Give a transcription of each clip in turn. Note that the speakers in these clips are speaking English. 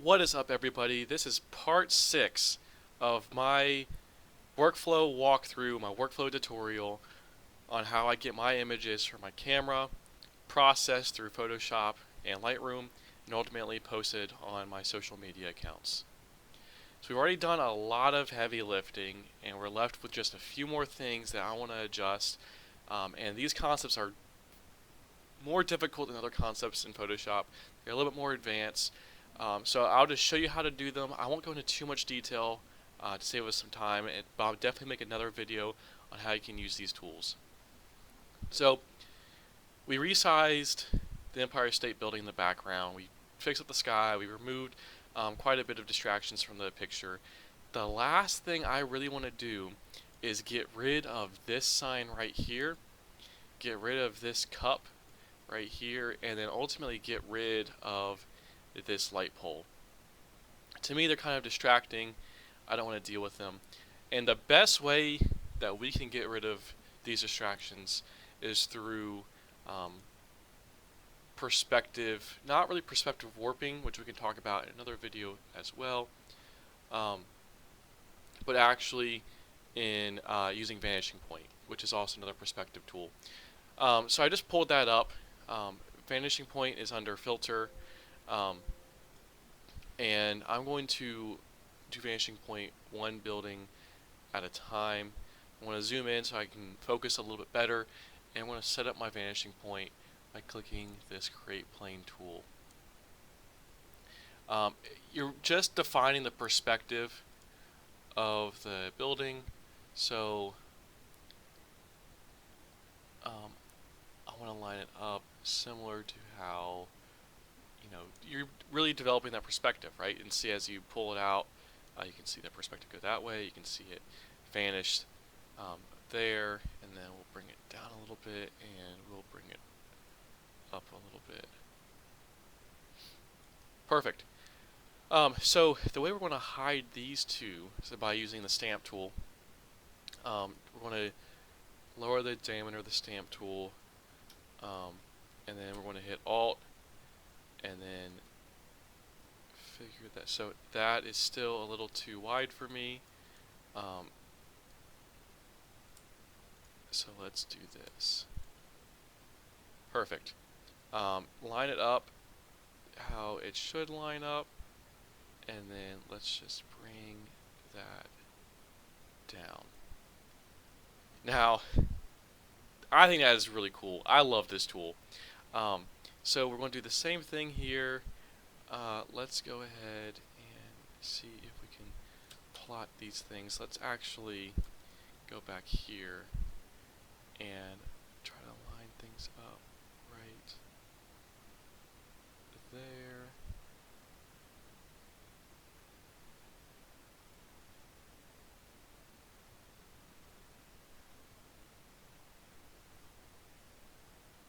What is up, everybody? This is part 6 of my workflow walkthrough, my workflow tutorial on how I get my images from my camera, processed through Photoshop and Lightroom, and ultimately posted on my social media accounts. So we've already done a lot of heavy lifting, and we're left with just a few more things that I want to adjust. And these concepts are more difficult than other concepts in Photoshop. They're a little bit more advanced. So I'll just show you how to do them. I won't go into too much detail to save us some time, but I'll definitely make another video on how you can use these tools. So we resized the Empire State Building in the background. We fixed up the sky. We removed quite a bit of distractions from the picture. The last thing I really want to do is get rid of this sign right here, get rid of this cup right here, and then ultimately get rid of this light pole. To me, they're kind of distracting. I don't want to deal with them. And the best way that we can get rid of these distractions is through perspective, not really perspective warping, which we can talk about in another video as well, but actually in using Vanishing Point, which is also another perspective tool. So I just pulled that up. Vanishing Point is under Filter, and I'm going to do Vanishing Point one building at a time. I want to zoom in so I can focus a little bit better, and I want to set up my Vanishing Point by clicking this Create Plane tool. You're just defining the perspective of the building, so I want to line it up similar to how you're really developing that perspective, right? And see, as you pull it out, you can see that perspective go that way. You can see it vanish there, and then we'll bring it down a little bit, and we'll bring it up a little bit. Perfect. So the way we're going to hide these two is by using the stamp tool. We're going to lower the diameter of the stamp tool, and then we're going to hit Alt, and then figure that. So that is still a little too wide for me. So let's do this. Perfect. Line it up how it should line up, and then let's just bring that down. Now, I think that is really cool. I love this tool. So we're going to do the same thing here. Let's go ahead and see if we can plot these things. Let's actually go back here and try to line things up right there.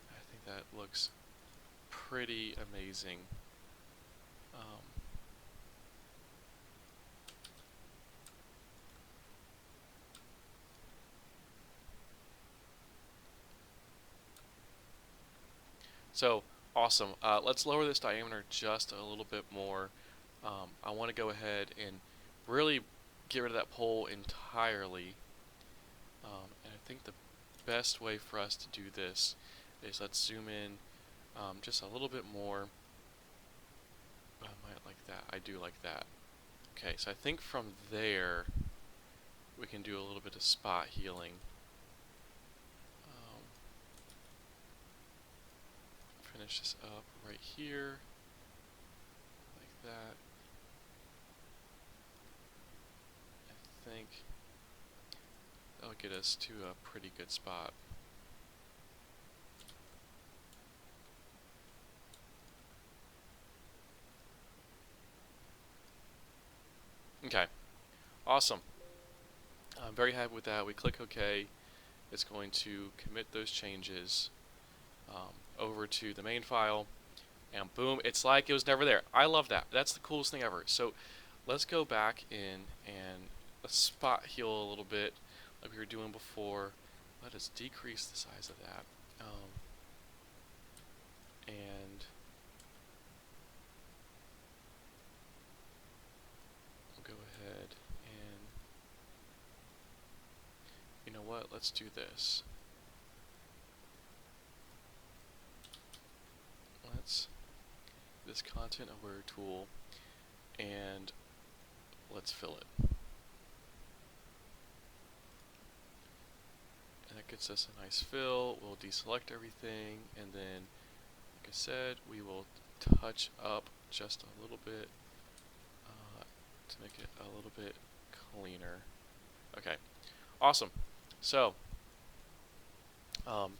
I think that looks pretty amazing. So awesome. Let's lower this diameter just a little bit more. I want to go ahead and really get rid of that pole entirely. And I think the best way for us to do this is let's zoom in just a little bit more. I might like that. I do like that. Okay, so I think from there we can do a little bit of spot healing. Finish this up right here, like that. I think that'll get us to a pretty good spot. Okay, awesome. I'm very happy with that. We click OK. It's going to commit those changes over to the main file, and boom, it's like it was never there. I love that. That's the coolest thing ever. So let's go back in and let's spot heal a little bit like we were doing before. Let us decrease the size of that. And let's do this. Let's this content aware tool, and let's fill it. And that gets us a nice fill. We'll deselect everything, and then, like I said, we will touch up just a little bit to make it a little bit cleaner. Okay, awesome. So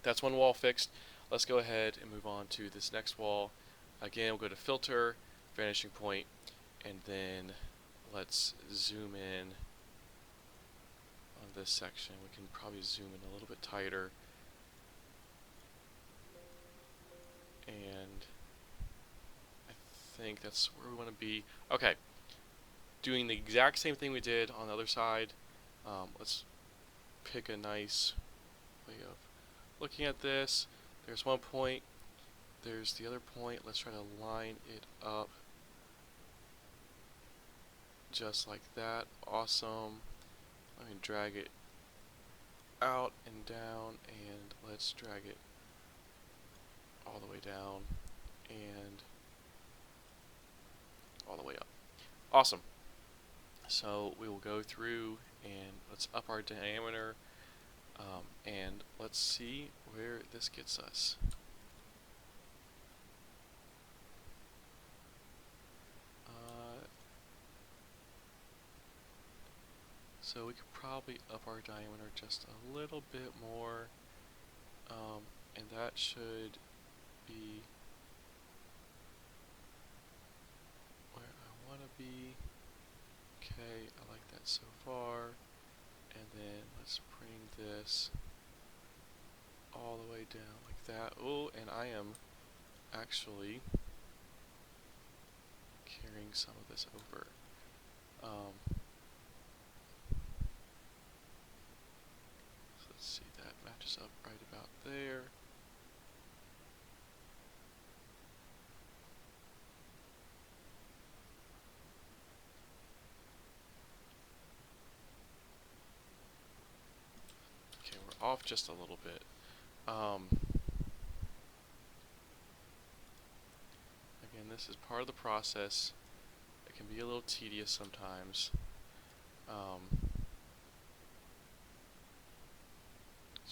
that's one wall fixed. Let's go ahead and move on to this next wall. Again, we'll go to Filter, Vanishing Point, and then let's zoom in on this section. We can probably zoom in a little bit tighter. And I think that's where we want to be. Okay, doing the exact same thing we did on the other side. Let's pick a nice way of looking at this. There's one point, there's the other point. Let's try to line it up just like that. Awesome. Let me drag it out and down, and let's drag it all the way down and all the way up. Awesome. So we will go through and let's up our diameter, and let's see where this gets us. So we could probably up our diameter just a little bit more, and that should be where I want to be. Okay, I like that so far. And then let's bring this all the way down like that. Oh, and I am actually carrying some of this over. So let's see, that matches up right about there. Okay, we're off just a little bit. Again, this is part of the process. It can be a little tedious sometimes. So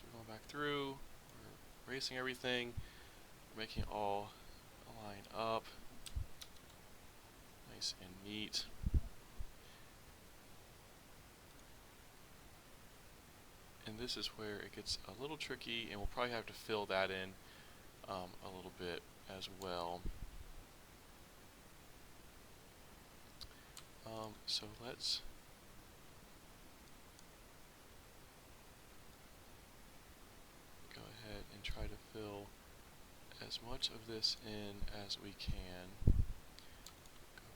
we're going back through, we're erasing everything, we're making it all line up, nice and neat. And this is where it gets a little tricky, and we'll probably have to fill that in a little bit as well. So let's go ahead and try to fill as much of this in as we can. Go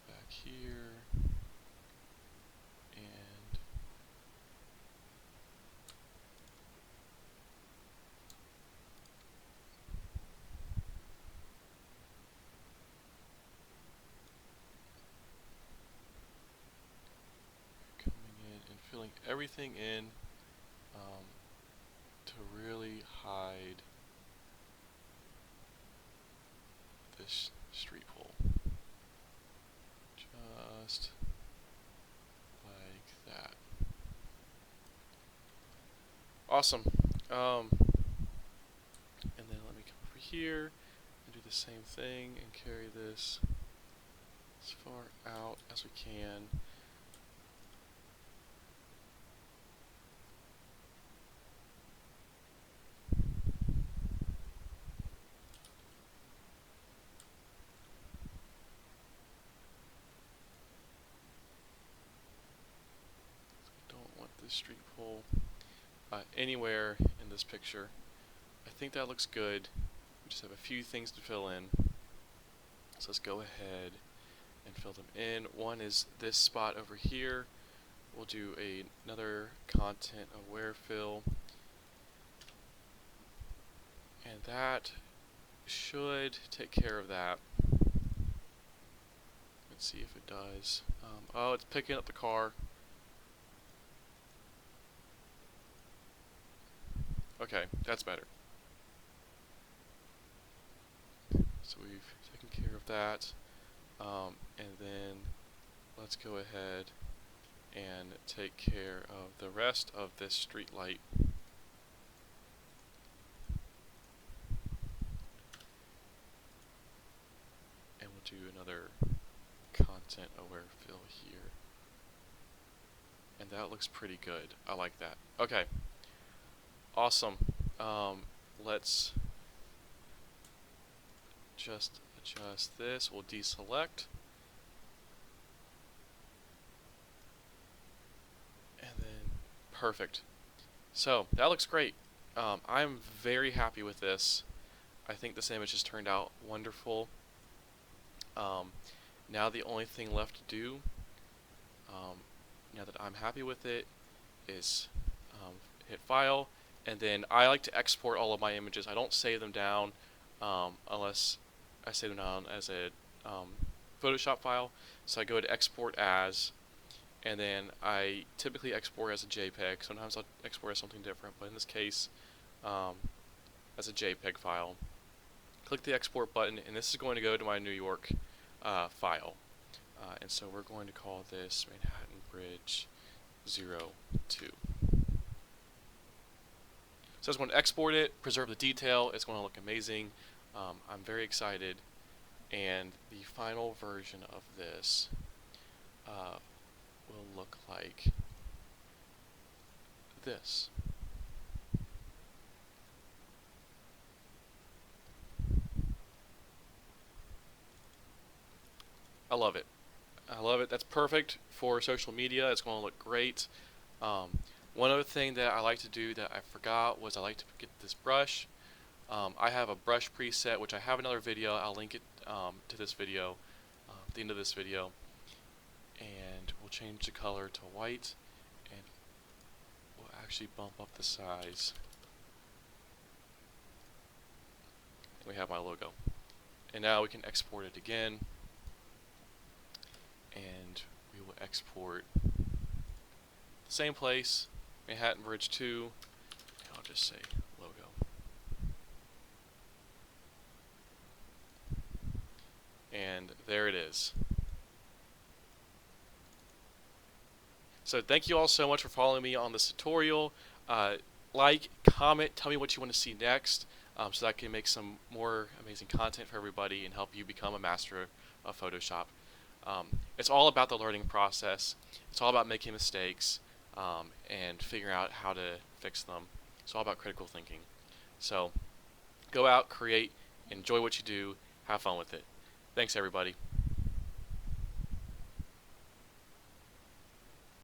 back here and filling everything in to really hide this street pole. Just like that. Awesome. And then let me come over here and do the same thing and carry this as far out as we can. Street pole anywhere in this picture. I think that looks good. We just have a few things to fill in. So let's go ahead and fill them in. One is this spot over here. We'll do another content aware fill. And that should take care of that. Let's see if it does. Oh, it's picking up the car. Okay, that's better. So we've taken care of that. And then let's go ahead and take care of the rest of this street light. And we'll do another content aware fill here. And that looks pretty good. I like that. Okay. Awesome. Let's just adjust this. We'll deselect. And then perfect. So that looks great. I'm very happy with this. I think this image has turned out wonderful. Now the only thing left to do, now that I'm happy with it, is hit File, and then I like to export all of my images. I don't save them down unless I save them down as a Photoshop file. So I go to Export As, and then I typically export as a JPEG. Sometimes I'll export as something different, but in this case, as a JPEG file. Click the export button, and this is going to go to my New York file. And so we're going to call this Manhattan Bridge 02. So I just want to export it, preserve the detail. It's going to look amazing. I'm very excited. And the final version of this will look like this. I love it. I love it. That's perfect for social media. It's going to look great. One other thing that I like to do that I forgot was I like to get this brush. I have a brush preset, which I have another video. I'll link it to this video, at the end of this video. And we'll change the color to white, and we'll actually bump up the size. And we have my logo. And now we can export it again. And we will export the same place, Manhattan Bridge 2, and I'll just say logo. And there it is. So thank you all so much for following me on this tutorial. Like, comment, tell me what you want to see next, so that I can make some more amazing content for everybody and help you become a master of Photoshop. It's all about the learning process. It's all about making mistakes and figuring out how to fix them. It's all about critical thinking. So go out, create, enjoy what you do, have fun with it. Thanks, everybody.